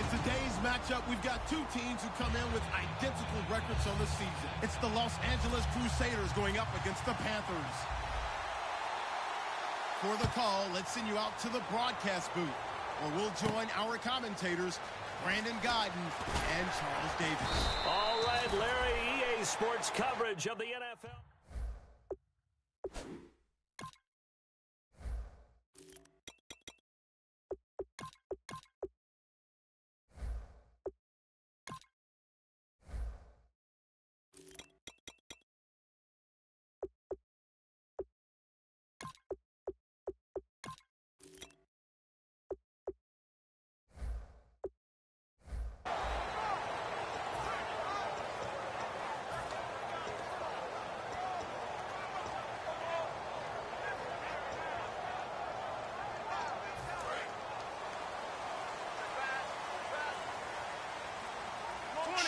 Today's matchup, we've got two teams who come in with identical records on the season. It's the Los Angeles Crusaders going up against the Panthers. For the call, let's send you out to the broadcast booth, where we'll join our commentators, Brandon Guyton and Charles Davis. All right, Larry, EA Sports coverage of the NFL.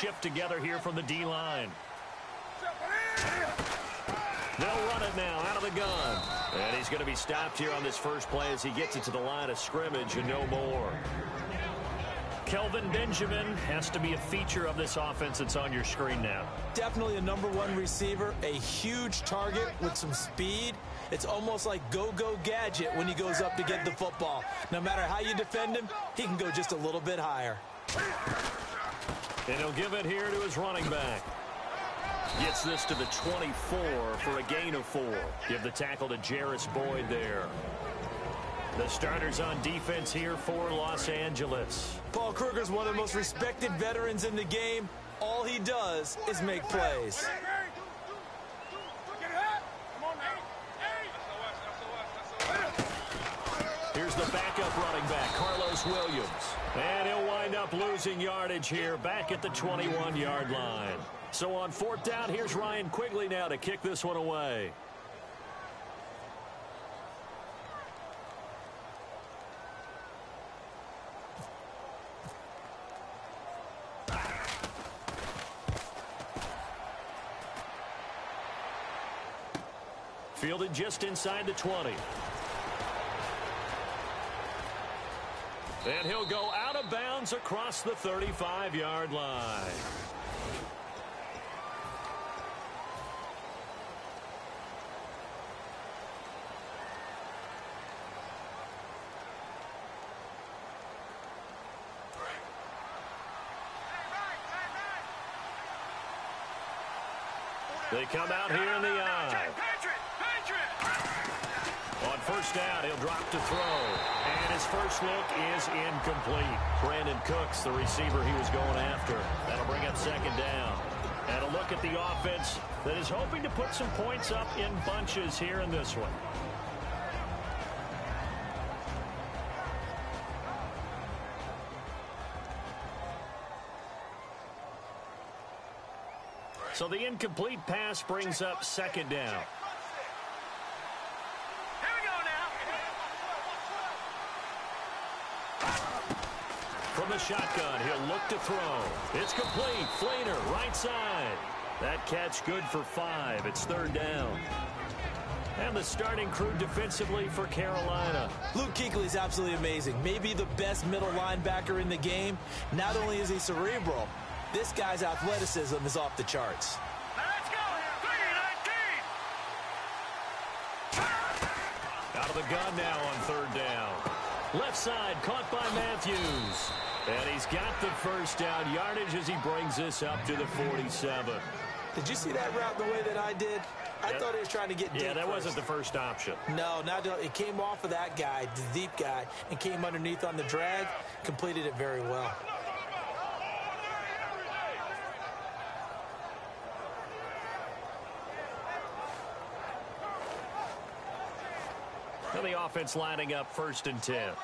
Shift together here from the D-line. They'll run it now out of the gun. And he's going to be stopped here on this first play as he gets it to the line of scrimmage and no more. Kelvin Benjamin has to be a feature of this offense that's on your screen now. Definitely a #1 receiver, a huge target with some speed. It's almost like go-go gadget when he goes up to get the football. No matter how you defend him, he can go just a little bit higher. And he'll give it here to his running back. Gets this to the 24 for a gain of 4. Give the tackle to Jarris Boyd there. The starters on defense here for Los Angeles. Paul Kruger's one of the most respected veterans in the game. All he does is make plays. Here's the backup running back, Carlos Williams. And he'll wind up losing yardage here back at the 21-yard line. So on 4th down, here's Ryan Quigley now to kick this one away. Fielded just inside the 20. And he'll go out of bounds across the 35-yard line. They come out here in the eye. On 1st down, he'll drop to throw. And his first look is incomplete. Brandon Cooks, the receiver he was going after. That'll bring up 2nd down. And a look at the offense that is hoping to put some points up in bunches here in this one. So the incomplete pass brings up 2nd down. From the shotgun, he'll look to throw. It's complete. Flainer, right side. That catch good for 5. It's 3rd down. And the starting crew defensively for Carolina. Luke Kuechly's absolutely amazing. Maybe the best middle linebacker in the game. Not only is he cerebral, this guy's athleticism is off the charts. Let's go. 3-19. Out of the gun now on 3rd down. Left side caught by Matthews. And he's got the first down yardage as he brings this up to the 47. Did you see that route the way that I did? I thought he was trying to get deep. Yeah, that first. wasn't the first option. No, it came off of that guy, the deep guy, and came underneath on the drag. Completed it very well. And the offense lining up 1st and 10.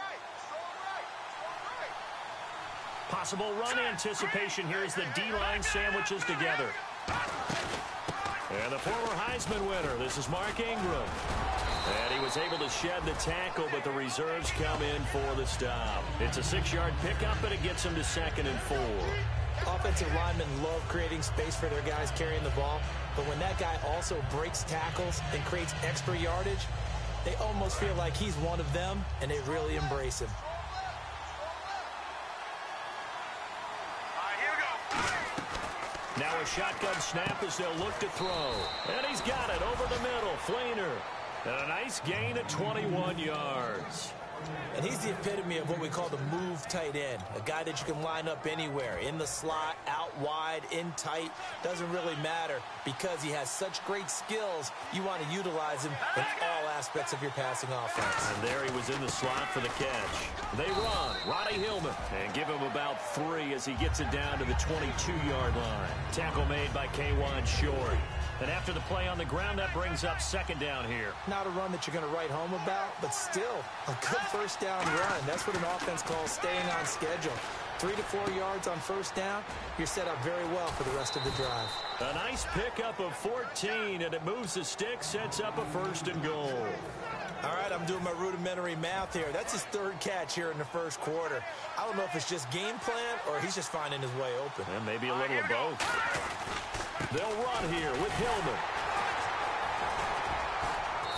Possible run anticipation here as the D-line sandwiches together. And the former Heisman winner, this is Mark Ingram. And he was able to shed the tackle, but the reserves come in for the stop. It's a 6-yard pickup, and it gets him to 2nd and 4. Offensive linemen love creating space for their guys carrying the ball, but when that guy also breaks tackles and creates extra yardage, they almost feel like he's one of them, and they really embrace him. Now a shotgun snap as they'll look to throw. And he's got it over the middle. Fleener. And a nice gain of 21 yards. And he's the epitome of what we call the move tight end. A guy that you can line up anywhere. In the slot, out wide, in tight. Doesn't really matter because he has such great skills. You want to utilize him in all aspects of your passing offense. And there he was in the slot for the catch. They run. Roddy Hillman. And give him about 3 as he gets it down to the 22-yard line. Tackle made by K'Wan Short. And after the play on the ground, that brings up second down here. Not a run that you're going to write home about, but still a good first down run. That's what an offense calls staying on schedule. 3 to 4 yards on first down, you're set up very well for the rest of the drive. A nice pickup of 14, and it moves the stick, sets up a first and goal. All right, I'm doing my rudimentary math here. That's his 3rd catch here in the first quarter. I don't know if it's just game plan or he's just finding his way open. And maybe a little of both. They'll run here with Hillman.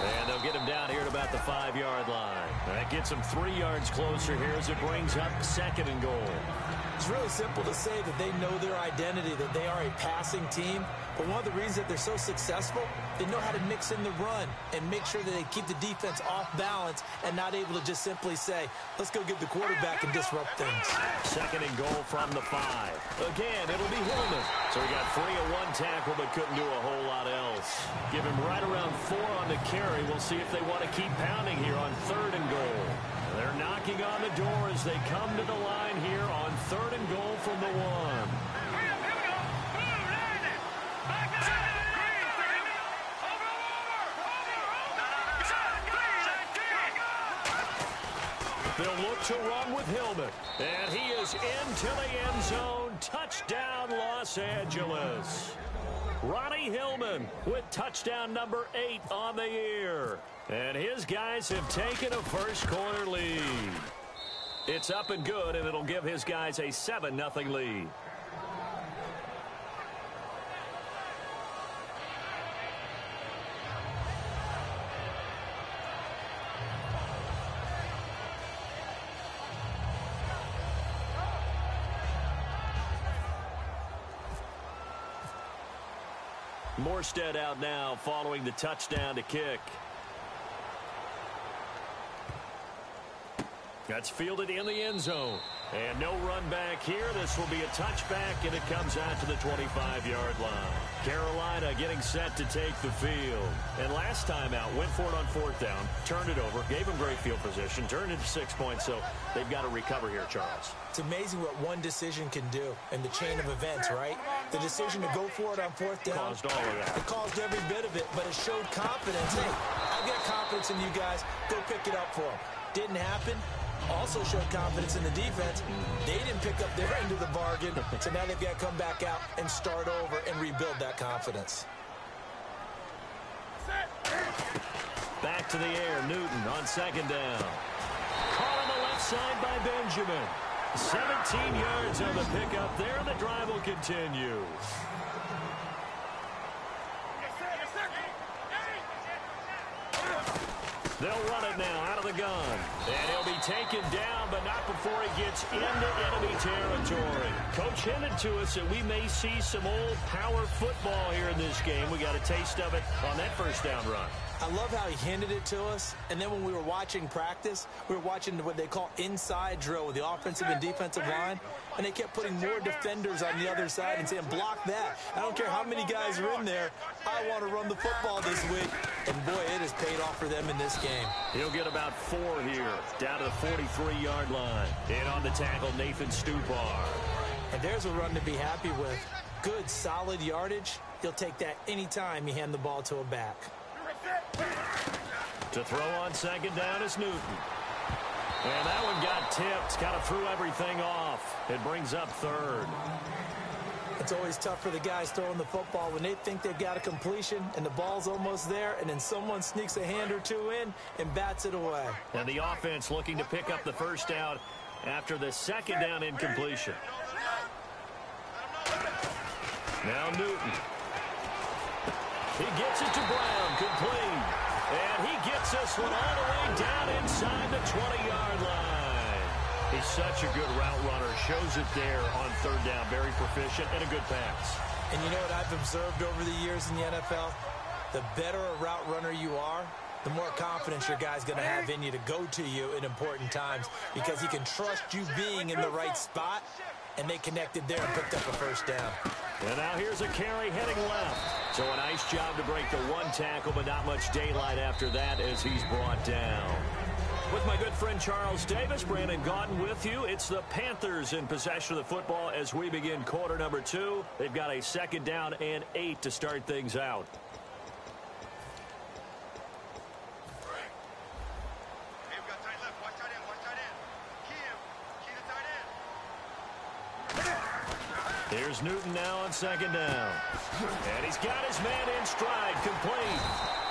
And they'll get him down here at about the 5-yard line. That gets him 3 yards closer here as it brings up second and goal. It's really simple to say that they know their identity, that they are a passing team. But one of the reasons that they're so successful, they know how to mix in the run and make sure that they keep the defense off balance and not able to just simply say, let's go get the quarterback and disrupt things. Second and goal from the 5. Again, it'll be Hillman. So he got 3 of 1 tackle but couldn't do a whole lot else. Give him right around 4 on the carry. We'll see if they want to keep pounding here on 3rd and goal. They're knocking on the door as they come to the line here on 3rd and goal from the 1. They'll look to run with Hillman. And he is into the end zone. Touchdown, Los Angeles. Ronnie Hillman with touchdown number 8 on the year. And his guys have taken a first-quarter lead. It's up and good, and it'll give his guys a 7-0 lead. Morstead out now following the touchdown to kick. That's fielded in the end zone. And no run back here. This will be a touchback, and it comes out to the 25-yard line. Carolina getting set to take the field. And last time out, went for it on 4th down, turned it over, gave them great field position, turned it to 6 points, so they've got to recover here, Charles. It's amazing what one decision can do in the chain of events, right? The decision to go for it on 4th down. Caused all of that. It caused every bit of it, but it showed confidence. Hey, I've got confidence in you guys. Go pick it up for them. Didn't happen. Also showed confidence in the defense. They didn't pick up their end of the bargain, so now they've got to come back out and start over and rebuild that confidence. Back to the air, Newton on 2nd down. Caught on the left side by Benjamin. 17 yards on the pickup there, and the drive will continue. They'll run it now out of the gun. And he'll be taken down, but not before he gets into enemy territory. Coach hinted to us that we may see some old power football here in this game. We got a taste of it on that first down run. I love how he hinted it to us, and then when we were watching practice, we were watching what they call inside drill with the offensive and defensive line, and they kept putting more defenders on the other side and saying, block that. I don't care how many guys are in there. I want to run the football this week. And, boy, it has paid off for them in this game. He'll get about 4 here, down to the 43-yard line. In on the tackle, Nathan Stupar. And there's a run to be happy with. Good, solid yardage. He'll take that anytime you hand the ball to a back. To throw on 2nd down is Newton. And that one got tipped. Kind of threw everything off. It brings up 3rd. It's always tough for the guys throwing the football when they think they've got a completion and the ball's almost there, and then someone sneaks a hand or two in and bats it away. And the offense looking to pick up the first down after the 2nd down incompletion. Now Newton. He gets it to Brown, complete. And he gets this one all the way down inside the 20-yard line. He's such a good route runner. Shows it there on 3rd down. Very proficient and a good pass. And you know what I've observed over the years in the NFL? The better a route runner you are, the more confidence your guy's going to have in you to go to you in important times because he can trust you being in the right spot, and they connected there and picked up a first down. And now here's a carry heading left. So a nice job to break the one tackle, but not much daylight after that as he's brought down. With my good friend Charles Davis, Brandon Gaudin with you. It's the Panthers in possession of the football as we begin quarter number 2. They've got a 2nd down and 8 to start things out. Here's Newton now on 2nd down. And he's got his man in stride, complete.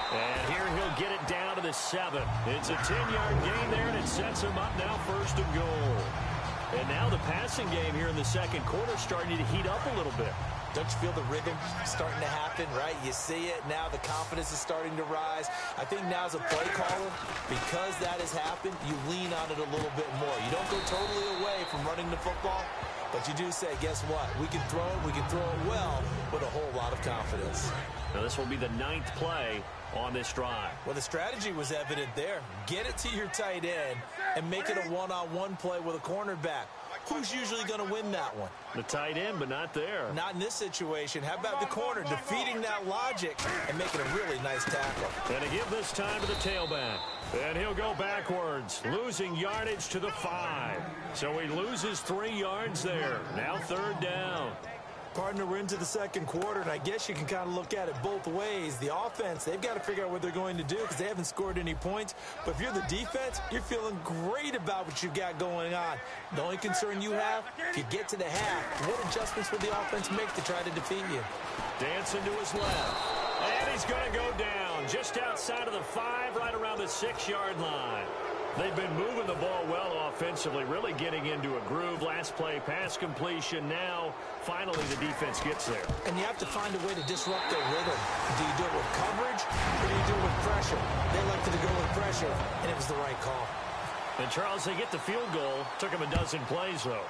And here he'll get it down to the 7. It's a 10-yard gain there, and it sets him up now 1st and goal. And now the passing game here in the 2nd quarter starting to heat up a little bit. Don't you feel the rhythm starting to happen, right? You see it. Now the confidence is starting to rise. I think now as a play caller, because that has happened, you lean on it a little bit more. You don't go totally away from running the football, but you do say, guess what? We can throw it well with a whole lot of confidence. Now this will be the 9th play on this drive. Well, the strategy was evident there. Get it to your tight end and make it a one-on-one play with a cornerback. Who's usually going to win that one? The tight end, but not there. Not in this situation. How about the corner defeating that logic and making a really nice tackle? And to give this time to the tailback. And he'll go backwards, losing yardage to the 5. So he loses 3 yards there. Now 3rd down. Partner, we're into the 2nd quarter, and I guess you can kind of look at it both ways. The offense, they've got to figure out what they're going to do because they haven't scored any points. But if you're the defense, you're feeling great about what you've got going on. The only concern you have, if you get to the half, what adjustments will the offense make to try to defeat you? Dancing to his left. And he's going to go down just outside of the 5, right around the 6-yard line. They've been moving the ball well offensively, really getting into a groove. Last play, pass completion. Now, finally, the defense gets there. And you have to find a way to disrupt their rhythm. Do you do it with coverage, or do you do it with pressure? They elected to go with pressure, and it was the right call. And, Charles, they get the field goal. Took them a dozen plays, though.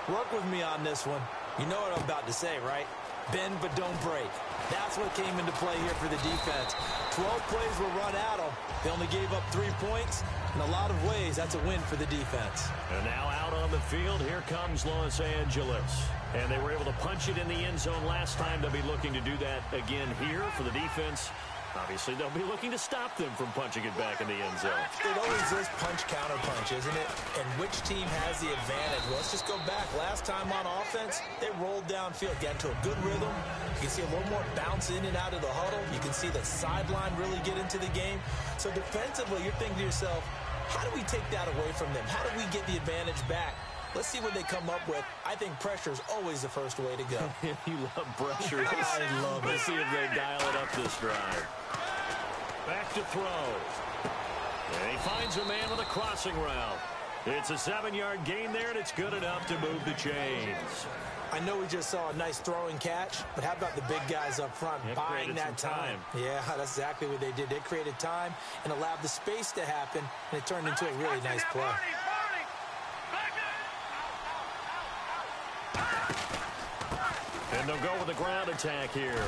Work with me on this one. You know what I'm about to say, right? Bend but don't break. That's what came into play here for the defense. 12 plays were run at them. They only gave up 3 points. In a lot of ways, that's a win for the defense. And now out on the field, here comes Los Angeles. And they were able to punch it in the end zone last time. They'll be looking to do that again here for the defense. Obviously, they'll be looking to stop them from punching it back in the end zone. It always is punch-counter-punch, isn't it? And which team has the advantage? Well, let's just go back. Last time on offense, they rolled downfield, got into a good rhythm. You can see a little more bounce in and out of the huddle. You can see the sideline really get into the game. So defensively, you're thinking to yourself, how do we take that away from them? How do we get the advantage back? Let's see what they come up with. I think pressure is always the first way to go. You love pressure. I love it. Let's see if they dial it up this drive. Back to throw. And he finds a man with a crossing route. It's a 7-yard gain there, and it's good enough to move the chains. I know we just saw a nice throwing catch, but how about the big guys up front buying that time? Yeah, that's exactly what they did. They created time and allowed the space to happen, and it turned into a really nice play. And they'll go with the ground attack here.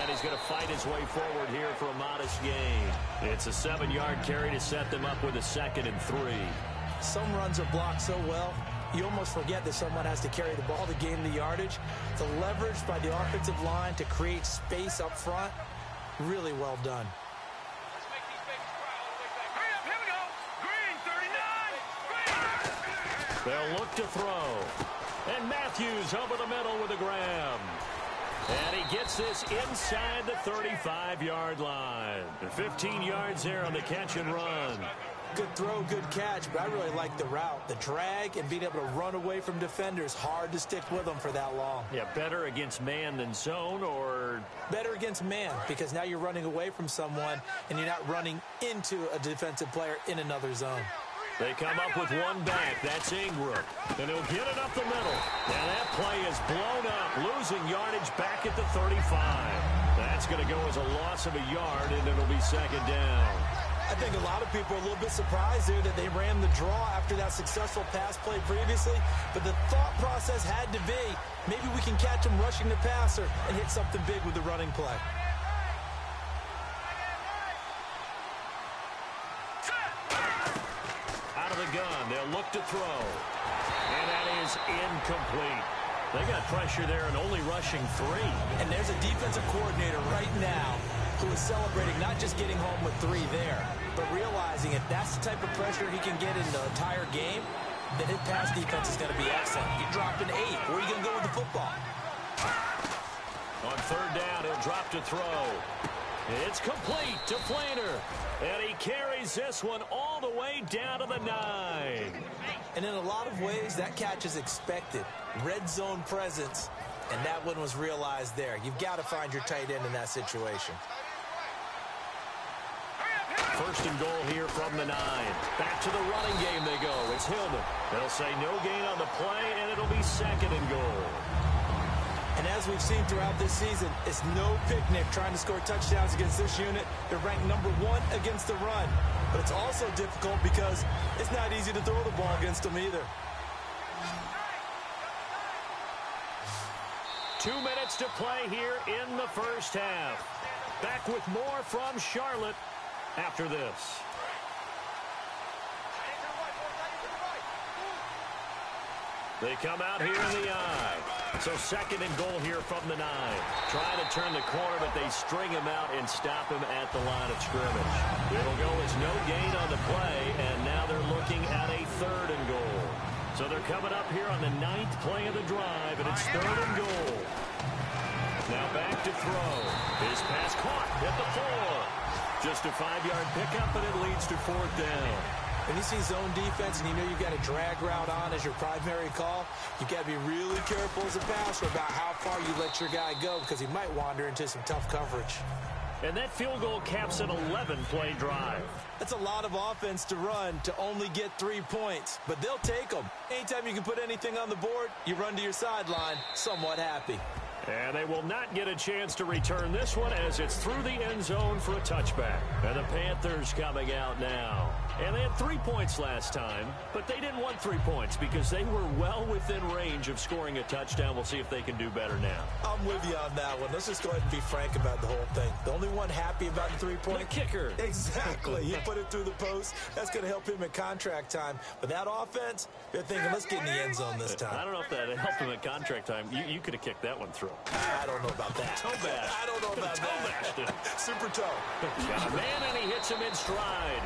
And he's going to fight his way forward here for a modest gain. It's a 7-yard carry to set them up with a 2nd and 3. Some runs are blocked so well, you almost forget that someone has to carry the ball to gain the yardage. The leverage by the offensive line to create space up front, really well done. They'll look to throw. And Matthews over the middle with a grab. And he gets this inside the 35-yard line. 15 yards there on the catch and run. Good throw, good catch, but I really like the route. The drag and being able to run away from defenders, hard to stick with them for that long. Yeah, better against man than zone, or? Better against man, because now you're running away from someone and you're not running into a defensive player in another zone. They come up with one back. That's Ingram. And he'll get it up the middle. And that play is blown up, losing yardage back at the 35. That's going to go as a loss of a yard, and it'll be 2nd down. I think a lot of people are a little bit surprised here that they ran the draw after that successful pass play previously, but the thought process had to be, maybe we can catch them rushing the passer and hit something big with the running play. Out of the gun, they'll look to throw. And that is incomplete. They got pressure there and only rushing 3. And there's a defensive coordinator right now who is celebrating not just getting home with 3 there, but realizing if that's the type of pressure he can get in the entire game, then his pass defense is going to be excellent. You're dropping 8. Where are you going to go with the football? On third down, he'll drop to throw. It's complete to Flainer. And he carries this one all the way down to the 9. And in a lot of ways, that catch is expected. Red zone presence, and that one was realized there. You've got to find your tight end in that situation. First and goal here from the 9. Back to the running game they go. It's Hillman. They'll say no gain on the play, and it'll be second and goal. And as we've seen throughout this season, it's no picnic trying to score touchdowns against this unit. They're ranked number 1 against the run. But it's also difficult because it's not easy to throw the ball against them either. 2 minutes to play here in the first half. Back with more from Charlotte after this. They come out here in the eye. So second and goal here from the 9. Trying to turn the corner, but they string him out and stop him at the line of scrimmage. It'll go as no gain on the play, and now they're looking at a third and goal. So they're coming up here on the 9th play of the drive, and it's third and goal. Now back to throw. His pass caught at the 4. Just a 5-yard pickup, and it leads to fourth down. When you see zone defense and you know you've got a drag route on as your primary call, you've got to be really careful as a passer about how far you let your guy go because he might wander into some tough coverage. And that field goal caps an 11-play drive. That's a lot of offense to run to only get 3 points, but they'll take them. Anytime you can put anything on the board, you run to your sideline somewhat happy. And they will not get a chance to return this one as it's through the end zone for a touchback. And the Panthers coming out now. And they had 3 points last time, but they didn't want 3 points because they were well within range of scoring a touchdown. We'll see if they can do better now. I'm with you on that one. Let's just go ahead and be frank about the whole thing. The only one happy about the 3-point... The kicker. Exactly. He put it through the post. That's going to help him at contract time. But that offense, they're thinking, let's get in the end zone this time. I don't know if that helped him at contract time. You could have kicked that one through. I don't know about that. Toe bash. I don't know about that. Super toe. Got a man, and he hits him in stride.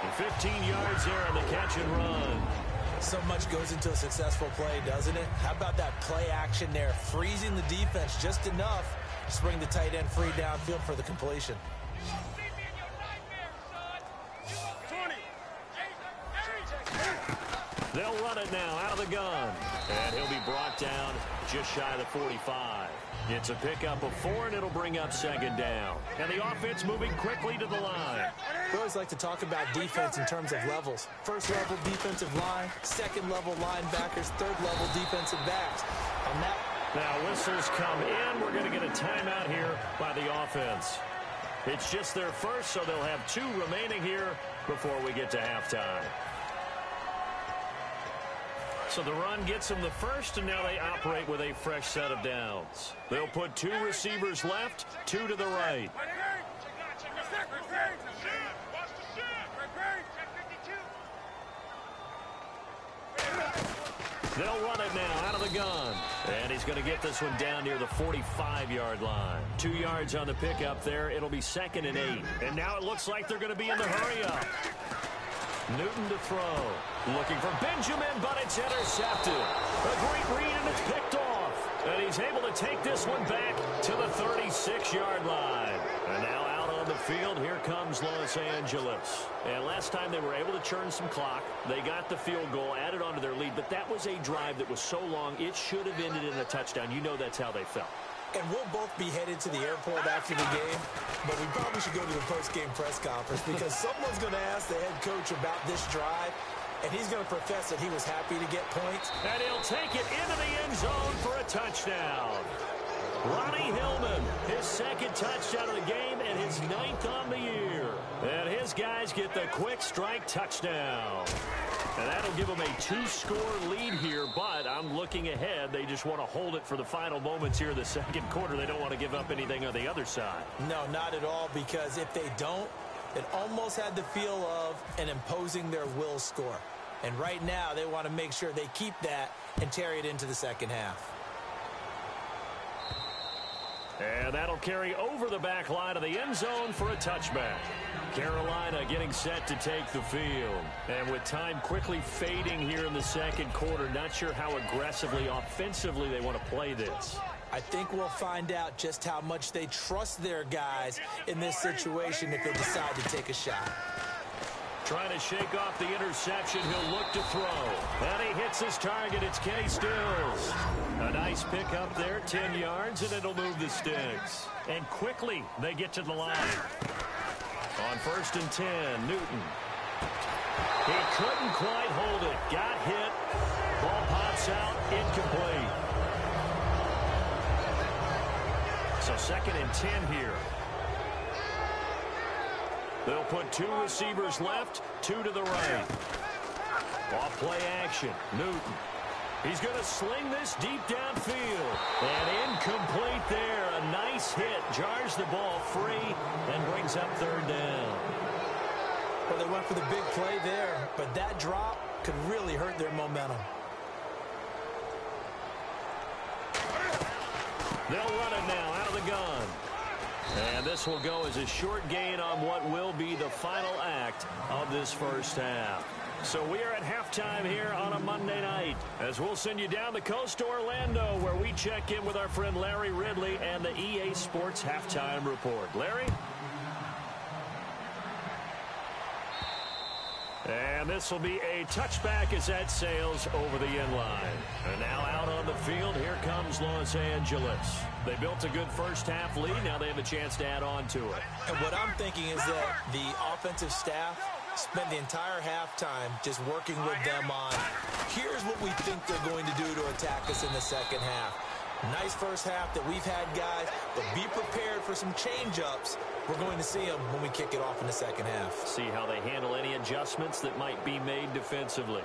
And 15 yards there on the catch and run. So much goes into a successful play, doesn't it? How about that play action there? Freezing the defense just enough to bring the tight end free downfield for the completion. They'll run it now out of the gun. And he'll be brought down just shy of the 45. It's a pickup of 4, and it'll bring up second down. And the offense moving quickly to the line. We always like to talk about defense in terms of levels. First level defensive line, second level linebackers, third level defensive backs. On that. Now whistles come in. We're going to get a timeout here by the offense. It's just their first, so they'll have 2 remaining here before we get to halftime. So the run gets them the first, and now they operate with a fresh set of downs. They'll put 2 receivers left, 2 to the right. They'll run it now out of the gun. And he's going to get this one down near the 45-yard line. 2 yards on the pickup there. It'll be second and 8. And now it looks like they're going to be in the hurry-up. Newton to throw. Looking for Benjamin, but it's intercepted. A great read, and it's picked off. And he's able to take this one back to the 36-yard line. And now out on the field, here comes Los Angeles. And last time they were able to churn some clock. They got the field goal, added on to their lead. But that was a drive that was so long, it should have ended in a touchdown. You know that's how they felt. And we'll both be headed to the airport after the game, but we probably should go to the post-game press conference because someone's going to ask the head coach about this drive, and he's going to profess that he was happy to get points. And he'll take it into the end zone for a touchdown. Ronnie Hillman, his second touchdown of the game and his 9th on the year. And his guys get the quick strike touchdown. And that'll give them a 2-score lead here, but I'm looking ahead. They just want to hold it for the final moments here in the second quarter. They don't want to give up anything on the other side. No, not at all, because if they don't, it almost had the feel of an imposing their will score. And right now, they want to make sure they keep that and carry it into the second half. And that'll carry over the back line of the end zone for a touchback. Carolina getting set to take the field. And with time quickly fading here in the second quarter, not sure how aggressively, offensively they want to play this. I think we'll find out just how much they trust their guys in this situation if they decide to take a shot. Trying to shake off the interception. He'll look to throw. And he hits his target. It's Kenny Stills. A nice pickup there, 10 yards, and it'll move the sticks. And quickly they get to the line. On 1st and 10, Newton. He couldn't quite hold it. Got hit. Ball pops out. Incomplete. So 2nd and 10 here. They'll put 2 receivers left, 2 to the right. Off play action. Newton. He's going to sling this deep downfield. And incomplete there. A nice hit. Jars the ball free and brings up 3rd down. Well, they went for the big play there, but that drop could really hurt their momentum. They'll run it now out of the gun. And this will go as a short gain on what will be the final act of this first half. So we are at halftime here on a Monday night, as we'll send you down the coast to Orlando, where we check in with our friend Larry Ridley and the EA Sports Halftime Report. Larry? And this will be a touchback as that sails over the end line. And now out on the field, here comes Los Angeles. They built a good first half lead. Now they have a chance to add on to it. And what I'm thinking is that the offensive staff spent the entire halftime just working with them on, here's what we think they're going to do to attack us in the second half. Nice first half that we've had, guys, but be prepared for some change-ups. We're going to see them when we kick it off in the second half. See how they handle any adjustments that might be made defensively.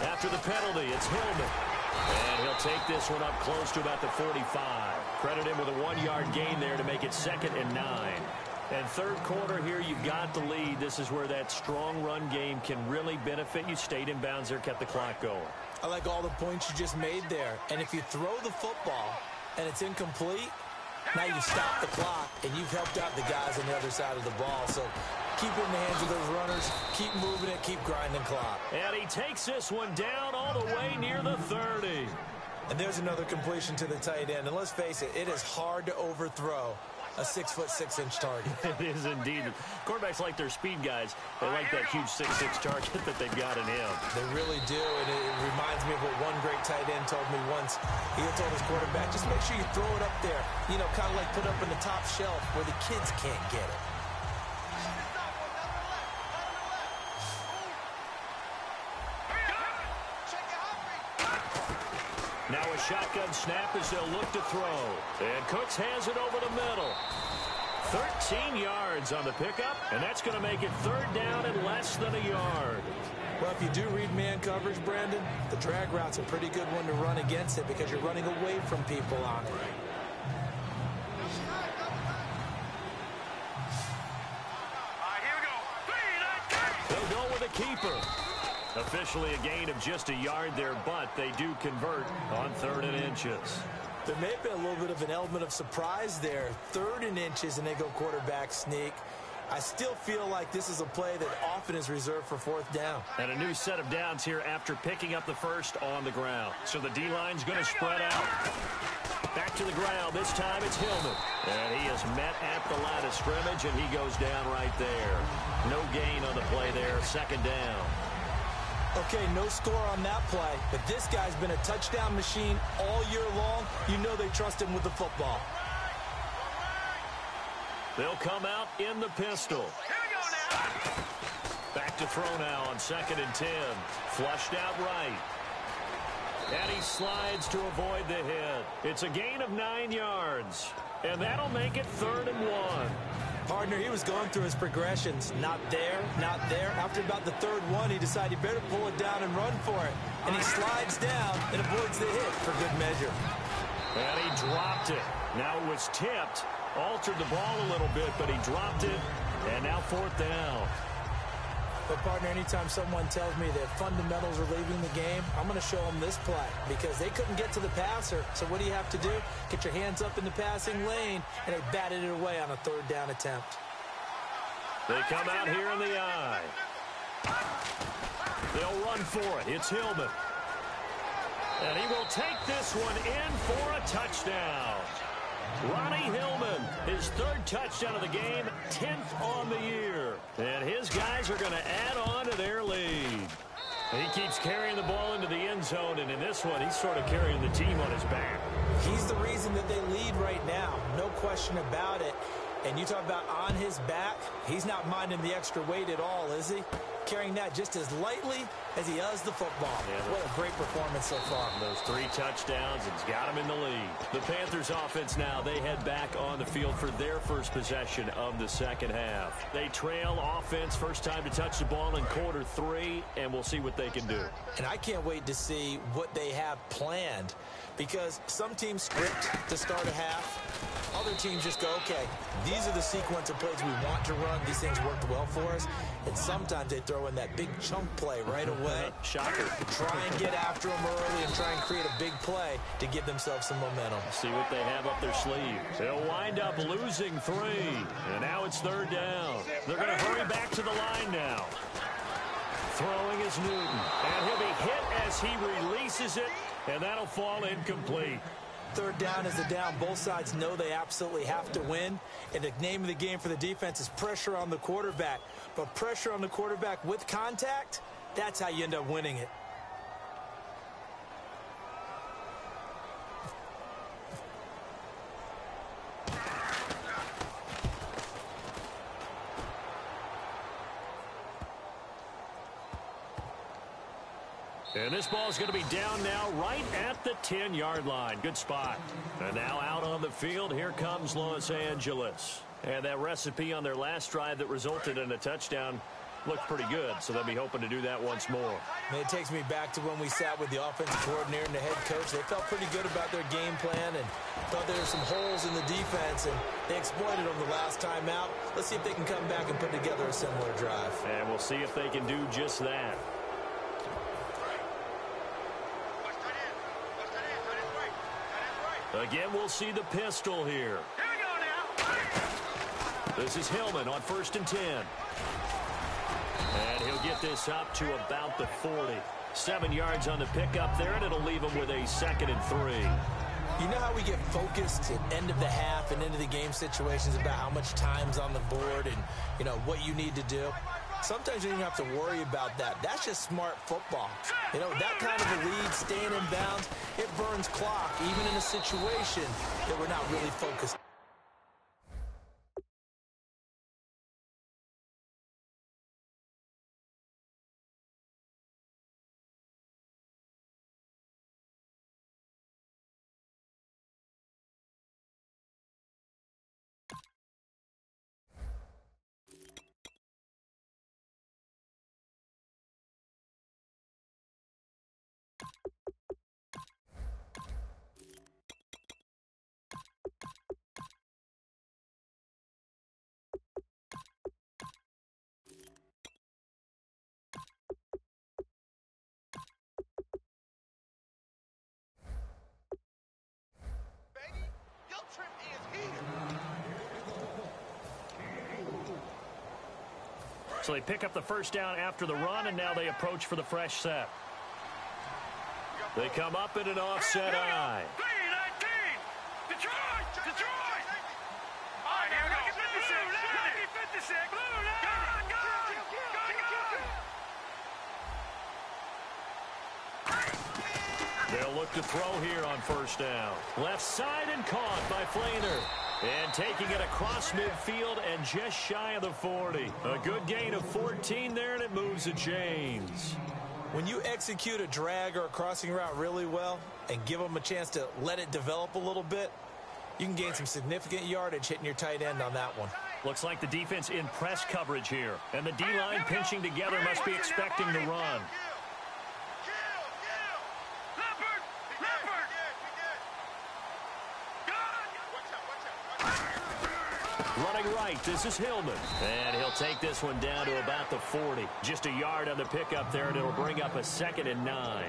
After the penalty, it's Hillman. And he'll take this one up close to about the 45. Credit him with a 1-yard gain there to make it 2nd and 9. And third quarter here, you've got the lead. This is where that strong run game can really benefit you. Stayed in bounds there, kept the clock going. I like all the points you just made there. And if you throw the football and it's incomplete, now you've stopped the clock and you've helped out the guys on the other side of the ball. So keep it in the hands of those runners. Keep moving it. Keep grinding clock. And he takes this one down all the way near the 30. And there's another completion to the tight end. And let's face it, it is hard to overthrow a 6'6" target. It is indeed. Quarterbacks like their speed guys. They like that huge 6'6" target that they've got in him. They really do, and it reminds me of what one great tight end told me once. He told his quarterback, just make sure you throw it up there. You know, kind of like put up in the top shelf where the kids can't get it. Now a shotgun snap as they'll look to throw. And Cooks has it over the middle. 13 yards on the pickup, and that's going to make it 3rd down and less than a yard. Well, if you do read man coverage, Brandon, the drag route's a pretty good one to run against it because you're running away from people on it. They'll go with a keeper. Officially a gain of just a yard there, but they do convert on 3rd and inches. There may have been a little bit of an element of surprise there. 3rd and inches, and they go quarterback sneak. I still feel like this is a play that often is reserved for 4th down. And a new set of downs here after picking up the first on the ground. So the D-line's going to spread out. Back to the ground. This time it's Hillman. And he is met at the line of scrimmage, and he goes down right there. No gain on the play there. 2nd down. Okay, no score on that play, but this guy's been a touchdown machine all year long. You know they trust him with the football. They'll come out in the pistol. Here we go now. Back to throw now on 2nd and 10. Flushed out right. And he slides to avoid the hit. It's a gain of 9 yards. And that'll make it 3rd and 1. Partner, he was going through his progressions. Not there, not there. After about the 3rd one, he decided he better pull it down and run for it. And he slides down and avoids the hit for good measure. And he dropped it. Now it was tipped. Altered the ball a little bit, but he dropped it. And now 4th down. But, partner, anytime someone tells me that fundamentals are leaving the game, I'm going to show them this play because they couldn't get to the passer. So what do you have to do? Get your hands up in the passing lane, and they batted it away on a 3rd down attempt. They come out here in the eye. They'll run for it. It's Hillman. And he will take this one in for a touchdown. Ronnie Hillman, his 3rd touchdown of the game, 10th on the year. And his guys are going to add on to their lead. He keeps carrying the ball into the end zone, and in this one, he's sort of carrying the team on his back. He's the reason that they lead right now. No question about it. And you talk about on his back, he's not minding the extra weight at all, is he? Carrying that just as lightly as he does the football. Yeah, what a great performance so far. Those 3 touchdowns, it's got him in the lead. The Panthers offense now, they head back on the field for their first possession of the 2nd half. They trail offense, first time to touch the ball in quarter 3, and we'll see what they can do. And I can't wait to see what they have planned because some teams script to start a half. Other teams just go, okay, these are the sequence of plays we want to run. These things worked well for us. And sometimes they throw in that big chunk play right away. Shocker. Try and get after them early and try and create a big play to give themselves some momentum. See what they have up their sleeve. They'll wind up losing 3. And now it's 3rd down. They're going to hurry back to the line now. Throwing is Newton. And he'll be hit as he releases it. And that'll fall incomplete. 3rd down is the down. Both sides know they absolutely have to win. And the name of the game for the defense is pressure on the quarterback. But pressure on the quarterback with contact, that's how you end up winning it. And this ball is going to be down now right at the 10-yard line. Good spot. And now out on the field, here comes Los Angeles. And that recipe on their last drive that resulted in a touchdown looked pretty good, so they'll be hoping to do that once more. And it takes me back to when we sat with the offensive coordinator and the head coach. They felt pretty good about their game plan and thought there were some holes in the defense, and they exploited them the last time out. Let's see if they can come back and put together a similar drive. And we'll see if they can do just that. Again, we'll see the pistol here. Here we go now. This is Hillman on 1st and 10. And he'll get this up to about the 40. 7 yards on the pickup there, and it'll leave him with a 2nd and 3. You know how we get focused at end of the half and into the game situations about how much time's on the board and, you know, what you need to do? Sometimes you don't have to worry about that. That's just smart football. You know, that kind of a lead, staying in bounds, it burns clock, even in a situation that we're not really focused. So they pick up the first down after the run, and now they approach for the fresh set. They come up in an offset eye. 3-19. Detroit! Detroit! All right, here we go. 56. They'll look to throw here on 1st down. Left side and caught by Flainer. And taking it across midfield and just shy of the 40. A good gain of 14 there, and it moves the chains. When you execute a drag or a crossing route really well and give them a chance to let it develop a little bit, you can gain some significant yardage hitting your tight end on that one. Looks like the defense in press coverage here. And the D-line pinching together must be expecting the run. Running right, this is Hillman. And he'll take this one down to about the 40. Just a yard on the pickup there, and it'll bring up a 2nd and 9.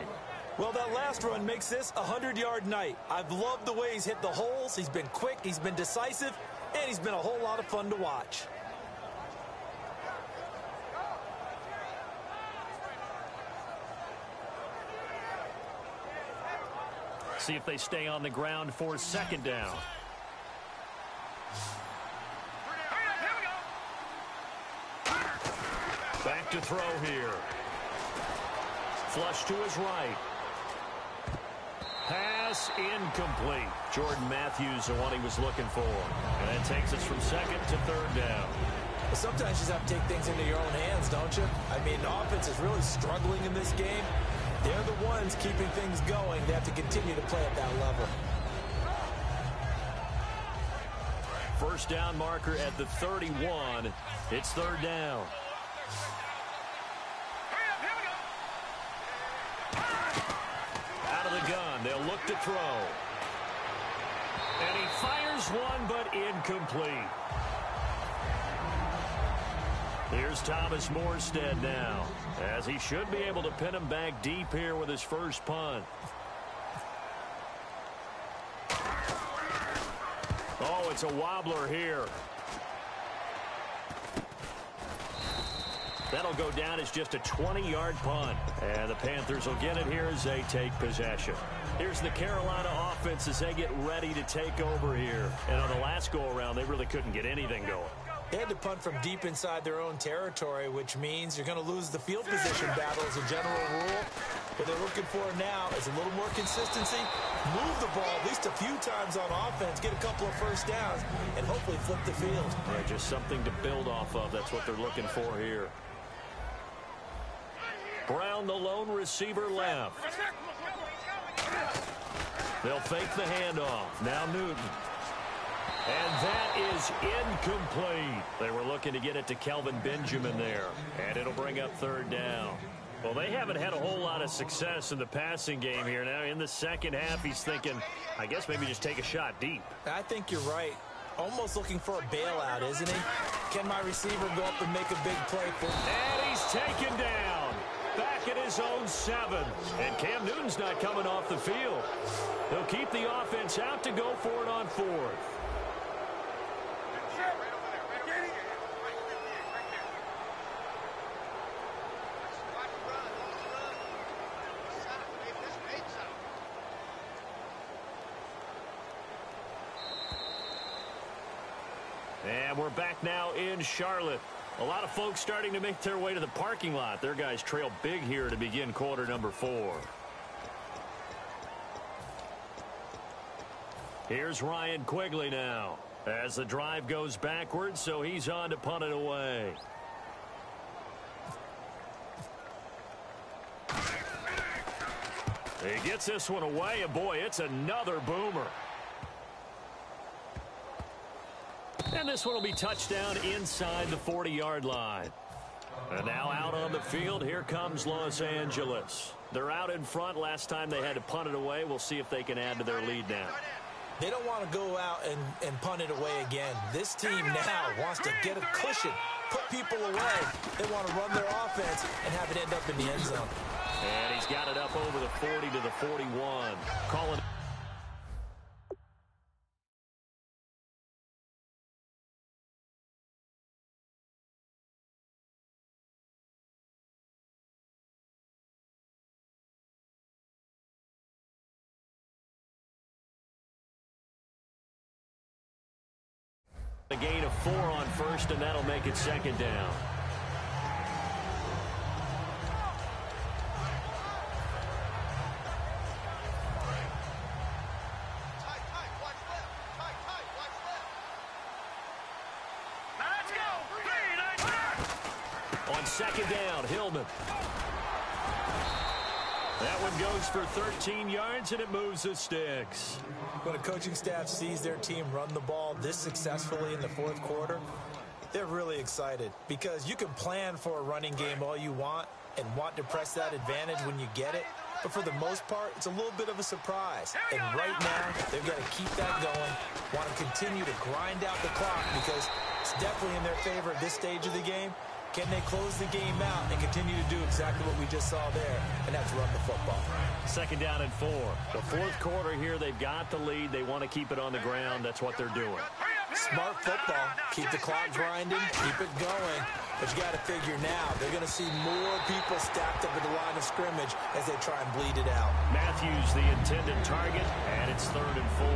Well, that last run makes this a 100-yard night. I've loved the way he's hit the holes. He's been quick, he's been decisive, and he's been a whole lot of fun to watch. See if they stay on the ground for 2nd down. Back to throw here. Flush to his right. Pass incomplete. Jordan Matthews, the one he was looking for. And that takes us from 2nd to 3rd down. Well, sometimes you just have to take things into your own hands, don't you? I mean, the offense is really struggling in this game. They're the ones keeping things going. They have to continue to play at that level. First down marker at the 31. It's 3rd down. Out of the gun, they'll look to throw. And he fires one, but incomplete. Here's Thomas Morstead now, as he should be able to pin him back deep here with his first punt. Oh, it's a wobbler here. That'll go down as just a 20-yard punt. And the Panthers will get it here as they take possession. Here's the Carolina offense as they get ready to take over here. And on the last go-around, they really couldn't get anything going. They had to punt from deep inside their own territory, which means you're going to lose the field position battle as a general rule. What they're looking for now is a little more consistency, move the ball at least a few times on offense, get a couple of first downs, and hopefully flip the field. Yeah, just something to build off of. That's what they're looking for here. Brown, the lone receiver, left. They'll fake the handoff. Now Newton. And that is incomplete. They were looking to get it to Kelvin Benjamin there. And it'll bring up 3rd down. Well, they haven't had a whole lot of success in the passing game here. Now, in the second half, he's thinking, I guess maybe just take a shot deep. I think you're right. Almost looking for a bailout, isn't he? Can my receiver go up and make a big play for him? And he's taken down. Back at his own 7. And Cam Newton's not coming off the field. They'll keep the offense out to go for it on 4th. And we're back now in Charlotte. A lot of folks starting to make their way to the parking lot. Their guys trail big here to begin quarter number 4. Here's Ryan Quigley now as the drive goes backwards, so he's on to punt it away. He gets this one away, and boy, it's another boomer. And this one will be touchdown inside the 40-yard line. And now out on the field, here comes Los Angeles. They're out in front. Last time they had to punt it away. We'll see if they can add to their lead now. They don't want to go out and punt it away again. This team now wants to get a cushion, put people away. They want to run their offense and have it end up in the end zone. And he's got it up over the 40 to the 41. Calling. A gain of 4 on 1st, and that'll make it 2nd down. second down. Hillman. That one goes for 13 yards, and it moves the sticks. When a coaching staff sees their team run the ball this successfully in the fourth quarter, they're really excited because you can plan for a running game all you want and want to press that advantage when you get it. But for the most part, it's a little bit of a surprise. And right now, they've got to keep that going, want to continue to grind out the clock because it's definitely in their favor at this stage of the game. Can they close the game out and continue to do exactly what we just saw there, and that's run the football? Second down and 4. The fourth quarter here, they've got the lead. They want to keep it on the ground. That's what they're doing. Smart football. Keep the clock grinding, keep it going. But you got to figure now, they're going to see more people stacked up at the line of scrimmage as they try and bleed it out. Matthews, the intended target, and it's 3rd and 4.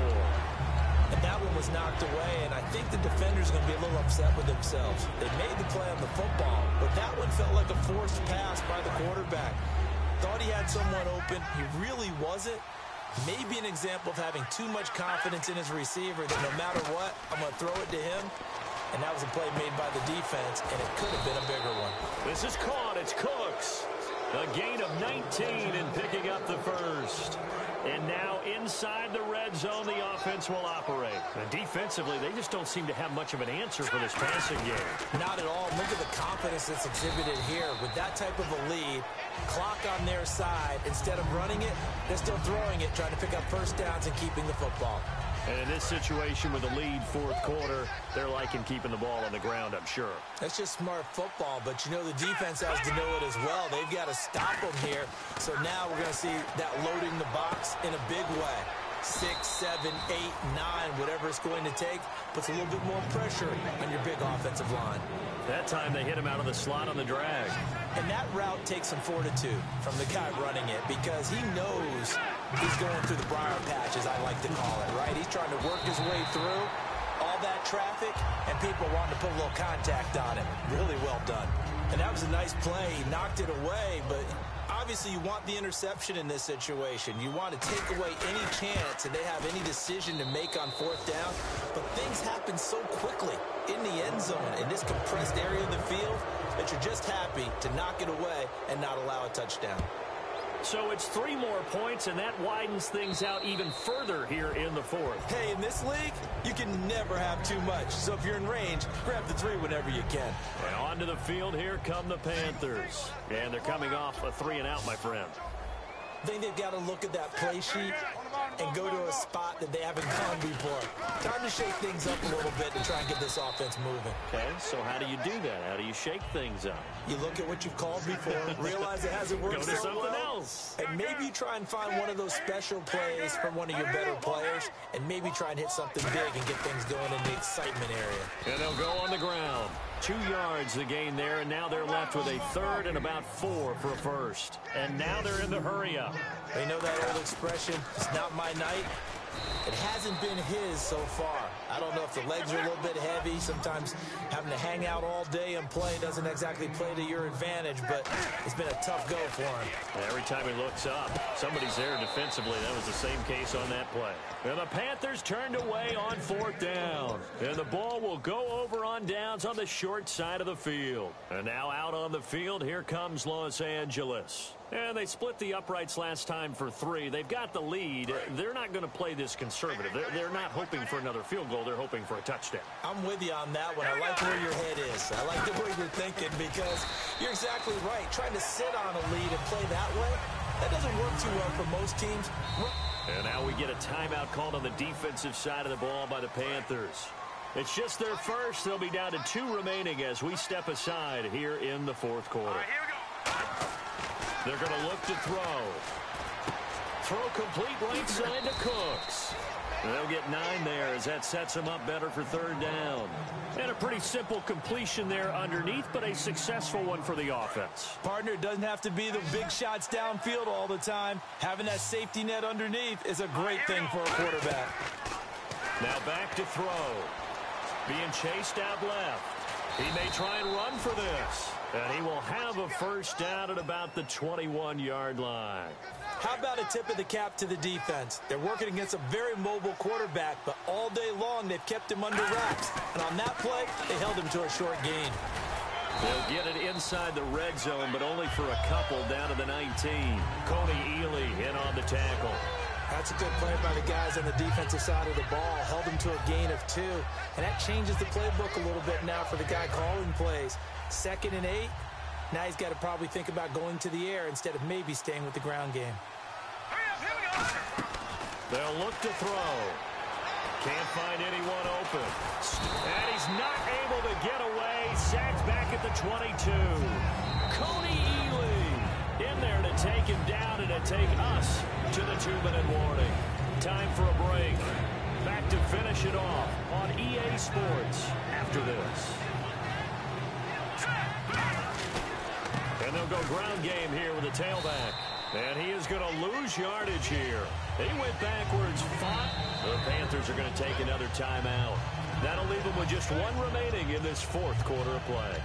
And that one was knocked away, and I think the defender's going to be a little upset with themselves. They made the play on the football, but that one felt like a forced pass by the quarterback. Thought he had someone open. He really wasn't. Maybe an example of having too much confidence in his receiver that no matter what, I'm going to throw it to him. And that was a play made by the defense, and it could have been a bigger one. This is caught. It's Cooks. A gain of 19 and picking up the first. And now inside the red zone, the offense will operate. And defensively, they just don't seem to have much of an answer for this passing game. Not at all. Look at the confidence that's exhibited here. With that type of a lead, clock on their side, instead of running it, they're still throwing it, trying to pick up first downs and keeping the football. And in this situation with a lead fourth quarter, they're liking keeping the ball on the ground, I'm sure. That's just smart football, but you know the defense has to know it as well. They've got to stop them here. So now we're going to see that loading the box in a big way. 6, 7, 8, 9, whatever it's going to take, puts a little bit more pressure on your big offensive line. That time they hit him out of the slot on the drag. And that route takes some fortitude from the guy running it because he knows he's going through the briar patch, as I like to call it, right? He's trying to work his way through all that traffic, and people wanting to put a little contact on him. Really well done. And that was a nice play. He knocked it away, but obviously you want the interception in this situation. You want to take away any chance that they have any decision to make on fourth down, but things happen so quickly in the end zone in this compressed area of the field that you're just happy to knock it away and not allow a touchdown. So it's 3 more points, and that widens things out even further here in the fourth. Hey, in this league, you can never have too much. So if you're in range, grab the 3 whenever you can. And onto the field, here come the Panthers. And they're coming off a 3-and-out, my friend. I think they've got to look at that play sheet and go to a spot that they haven't gone before. Time to shake things up a little bit to try and get this offense moving. Okay, so how do you do that? How do you shake things up? You look at what you've called before, realize it hasn't worked Go to so something well, else. and maybe you try and find one of those special plays from one of your better players, and maybe try and hit something big and get things going in the excitement area. And they'll go on the ground. 2 yards the gain there, and now they're left with a 3rd and about 4 for a first. And now they're in the hurry up. They know that old expression, it's not my night. It hasn't been his so far. I don't know if the legs are a little bit heavy. Sometimes having to hang out all day and play doesn't exactly play to your advantage, but it's been a tough go for him. Every time he looks up, somebody's there defensively. That was the same case on that play. And the Panthers turned away on 4th down. And the ball will go over on downs on the short side of the field. And now out on the field, here comes Los Angeles. And they split the uprights last time for 3. They've got the lead. They're not going to play this conservative. They're not hoping for another field goal. They're hoping for a touchdown. I'm with you on that one. I like where your head is. I like the way you're thinking because you're exactly right. Trying to sit on a lead and play that way, that doesn't work too well for most teams. And now we get a timeout called on the defensive side of the ball by the Panthers. It's just their first. They'll be down to 2 remaining as we step aside here in the fourth quarter. All right, here we go. They're going to look to throw. Throw complete right side to Cooks. And they'll get 9 there as that sets them up better for 3rd down. And a pretty simple completion there underneath, but a successful one for the offense. Partner, doesn't have to be the big shots downfield all the time. Having that safety net underneath is a great thing for a quarterback. Now back to throw. Being chased out left. He may try and run for this. And he will have a first down at about the 21-yard line. How about a tip of the cap to the defense? They're working against a very mobile quarterback, but all day long they've kept him under wraps. And on that play, they held him to a short gain. They'll get it inside the red zone, but only for a couple down to the 19. Coney Ely in on the tackle. That's a good play by the guys on the defensive side of the ball. Held them to a gain of 2. And that changes the playbook a little bit now for the guy calling plays. 2nd and 8. Now he's got to probably think about going to the air instead of maybe staying with the ground game. They'll look to throw. Can't find anyone open. And he's not able to get away. Sacked back at the 22. Coney Ely in there to take him down and to take us to the 2-minute warning. Time for a break. Back to finish it off on EA Sports after this. And they'll go ground game here with a tailback. And he is going to lose yardage here. He went backwards, fought. The Panthers are going to take another timeout. That'll leave them with just 1 remaining in this 4th quarter of play.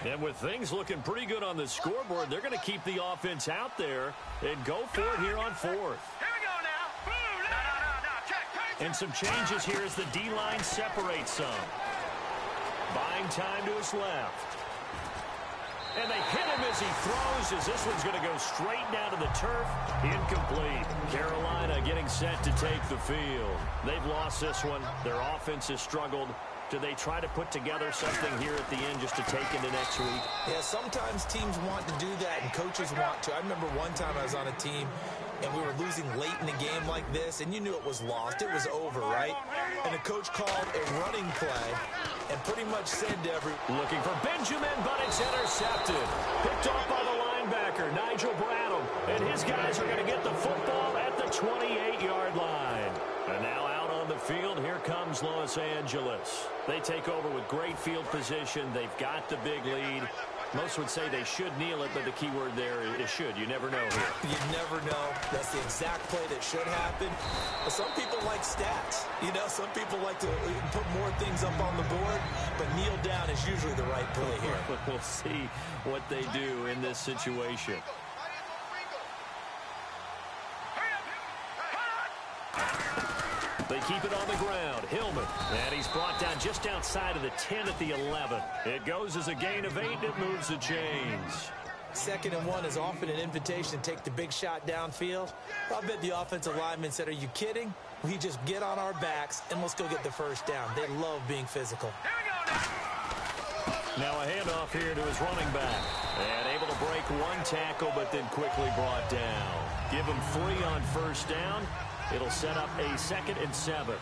And with things looking pretty good on the scoreboard, they're going to keep the offense out there and go for it here on 4th. Here we go now. No. Check. And some changes here as the D-line separates some. Buying time to his left. And they hit him as he throws, as this one's going to go straight down to the turf. Incomplete. Carolina getting set to take the field. They've lost this one. Their offense has struggled. Do they try to put together something here at the end just to take into next week? Yeah, sometimes teams want to do that and coaches want to. I remember one time I was on a team and we were losing late in the game like this, and you knew it was lost. It was over, right? And the coach called a running play and pretty much said to everyone, looking for Benjamin, but it's intercepted. Picked off by the linebacker, Nigel Bradham. And his guys are going to get the football at the 28-yard line. And now out on the field, here comes Los Angeles. They take over with great field position. They've got the big lead. Most would say they should kneel it, but the key word there is should. You never know here. You never know. That's the exact play that should happen. But some people like stats. You know, some people like to put more things up on the board, but kneel down is usually the right play here. We'll see what they do in this situation. They keep it on the ground. Hillman. And he's brought down just outside of the 10 at the 11. It goes as a gain of 8. It moves the chains. 2nd and 1 is often an invitation to take the big shot downfield. I bet the offensive lineman said, are you kidding? We just get on our backs and let's go get the first down. They love being physical. Now a handoff here to his running back. And able to break 1 tackle, but then quickly brought down. Give him 3 on first down. It'll set up a 2nd and 7.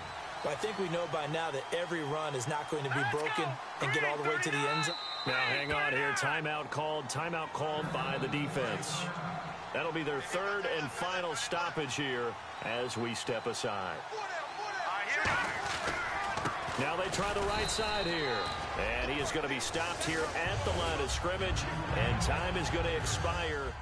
I think we know by now that every run is not going to be broken and get all the way to the end zone. Now hang on here. Timeout called by the defense. That'll be their 3rd and final stoppage here as we step aside. Now they try the right side here. And he is going to be stopped here at the line of scrimmage. And time is going to expire.